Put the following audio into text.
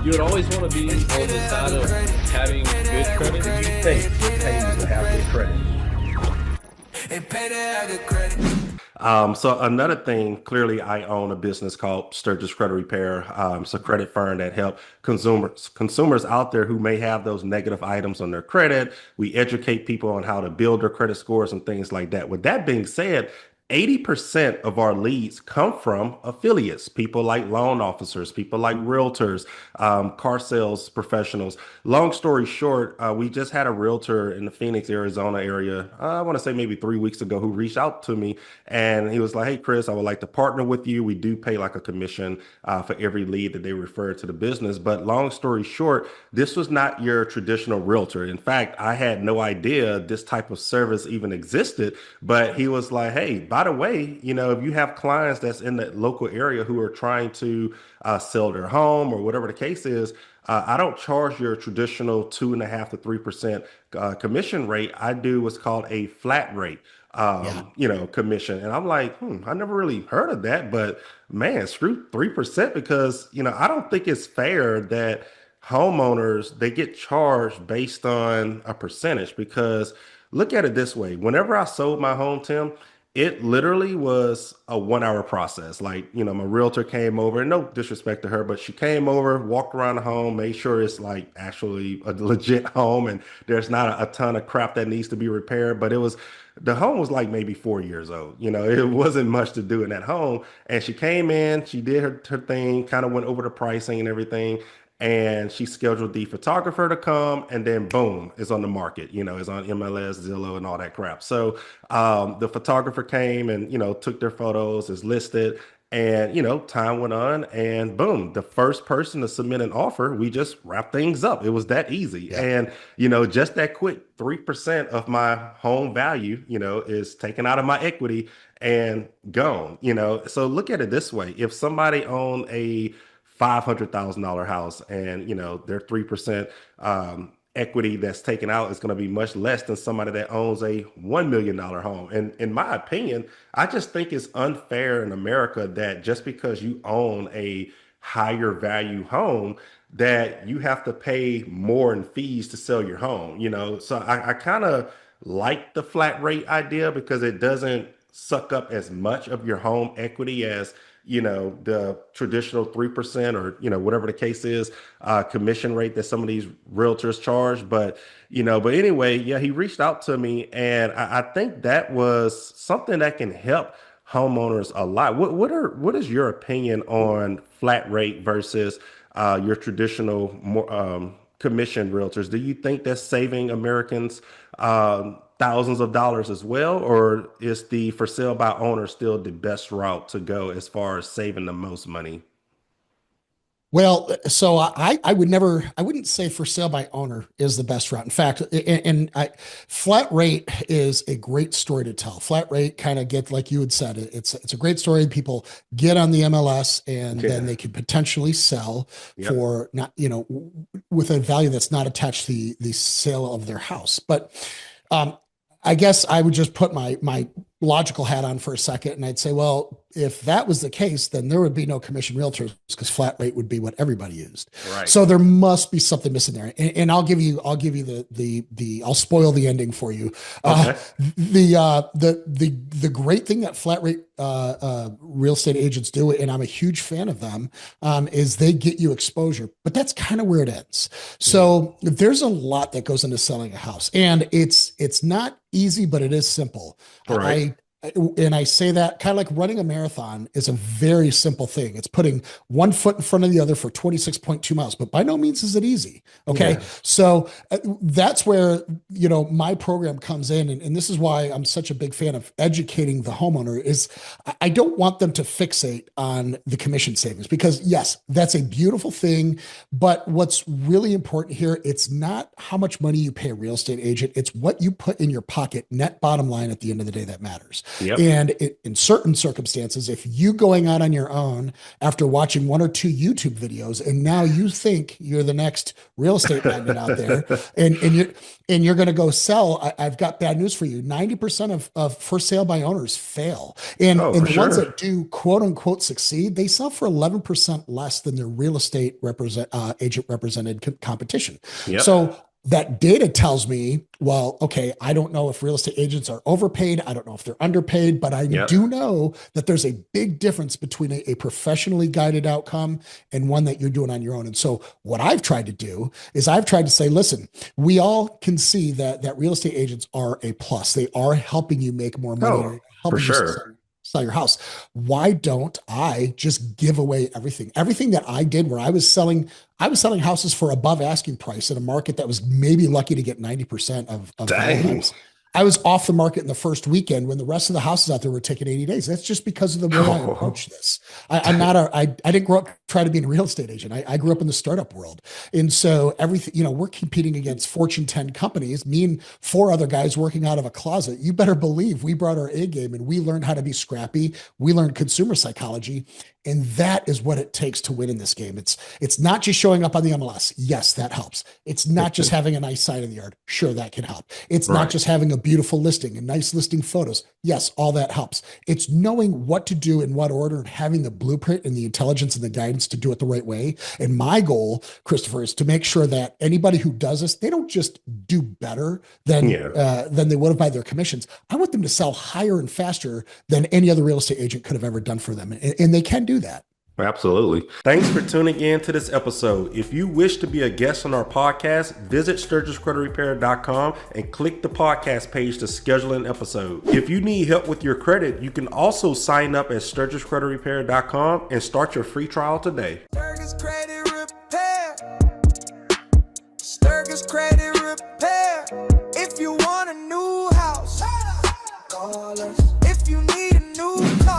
you would always want to be on the side of having good credit. Do you think it pays to have good credit? So another thing, clearly I own a business called Sturgis Credit Repair. It's a credit firm that help consumers out there who may have those negative items on their credit. We educate people on how to build their credit scores and things like that. With that being said, 80% of our leads come from affiliates, people like loan officers, people like realtors, car sales professionals. Long story short, we just had a realtor in the Phoenix, Arizona area, I want to say maybe 3 weeks ago, who reached out to me and he was like, "Hey, Chris, I would like to partner with you. We do pay like a commission for every lead that they refer to the business." But long story short, this was not your traditional realtor. In fact, I had no idea this type of service even existed. But he was like, "Hey, by the way, if you have clients that's in the local area who are trying to sell their home or whatever the case is, I don't charge your traditional 2.5 to 3% commission rate. I do what's called a flat rate, Yeah. commission." And I'm like, I never really heard of that, but man, screw 3% because, I don't think it's fair that homeowners, they get charged based on a percentage because look at it this way. Whenever I sold my home, Tim, it literally was a 1 hour process. Like, my realtor came over, and no disrespect to her, but she came over, walked around the home, made sure it's like actually a legit home and there's not a ton of crap that needs to be repaired. But the home was like maybe 4 years old. It wasn't much to do in that home. And she came in, she did her thing, kind of went over the pricing and everything. And she scheduled the photographer to come, and then boom, it's on the market. It's on MLS, Zillow, and all that crap. So the photographer came and took their photos, is listed, and time went on, and boom, the first person to submit an offer, we just wrapped things up. It was that easy, Yeah. and just that quick 3% of my home value, is taken out of my equity and gone. So look at it this way: if somebody owned a $500,000 house and their 3% equity that's taken out is going to be much less than somebody that owns a $1 million home. And in my opinion, I just think it's unfair in America that just because you own a higher value home that you have to pay more in fees to sell your home. So I kind of like the flat rate idea because it doesn't suck up as much of your home equity as the traditional 3% or whatever the case is, commission rate that some of these realtors charge. But anyway, yeah, he reached out to me, and I think that was something that can help homeowners a lot. What is your opinion on flat rate versus your traditional more commission realtors? Do you think that's saving Americans thousands of dollars as well, or is the for sale by owner still the best route to go as far as saving the most money? Well, so I would never, I wouldn't say for sale by owner is the best route. In fact, flat rate is a great story to tell. Flat rate kind of get, like you had said, it's a great story. People get on the MLS and then Yeah. they could potentially sell Yep. for not, with a value that's not attached to the sale of their house. But um, I guess I would just put my logical hat on for a second, and I'd say, well, if that was the case, then there would be no commission realtors because flat rate would be what everybody used. Right. So there must be something missing there. And I'll give you I'll spoil the ending for you. Uh, Okay. the great thing that flat rate real estate agents do, and I'm a huge fan of them, is they get you exposure, but that's kind of where it ends. Mm. So there's a lot that goes into selling a house, and it's not easy, but it is simple. All right. And I say that kind of like running a marathon is a very simple thing. It's putting one foot in front of the other for 26.2 miles, but by no means is it easy. Okay. Yeah. So that's where, my program comes in. And this is why I'm such a big fan of educating the homeowner is I don't want them to fixate on the commission savings because yes, that's a beautiful thing. But what's really important here, it's not how much money you pay a real estate agent. It's what you put in your pocket, net bottom line at the end of the day that matters. Yep. And in certain circumstances, if you going out on your own after watching one or two YouTube videos, and now you think you're the next real estate magnate out there, and you're going to go sell, I've got bad news for you. 90% of for sale by owners fail. And Oh, the for ones sure. that do quote unquote succeed, they sell for 11% less than their real estate agent represented competition. Yep. So that data tells me, well, okay, I don't know if real estate agents are overpaid. I don't know if they're underpaid, but I Yep. do know that there's a big difference between a professionally guided outcome and one that you're doing on your own. And so what I've tried to do is I've tried to say, listen, we all can see that real estate agents are a plus. They are helping you make more money, Oh, or for helping you sure. sell your house. Why don't I just give away everything? Everything that I did where I was selling houses for above asking price in a market that was maybe lucky to get 90% of value. Dang. I was off the market in the first weekend when the rest of the houses out there were taking 80 days. That's just because of the way I Oh, approach this. I didn't grow up trying to be a real estate agent. I grew up in the startup world. And so everything, we're competing against Fortune 10 companies, me and four other guys working out of a closet. You better believe we brought our A game and we learned how to be scrappy. We learned consumer psychology. And that is what it takes to win in this game. It's not just showing up on the MLS. Yes, that helps. It's not just having a nice sign in the yard. Sure, that can help. It's not right. just having a beautiful listing and nice listing photos. Yes, all that helps. It's knowing what to do in what order and having the blueprint and the intelligence and the guidance to do it the right way. And my goal, Christopher, is to make sure that anybody who does this, they don't just do better than they would have by their commissions. I want them to sell higher and faster than any other real estate agent could have ever done for them. And they can do that. Absolutely. Thanks for tuning in to this episode. If you wish to be a guest on our podcast, visit StirgusCreditRepair.com and click the podcast page to schedule an episode. If you need help with your credit, you can also sign up at StirgusCreditRepair.com and start your free trial today. Stirgus Credit Repair. Stirgus Credit Repair. If you want a new house, call us. If you need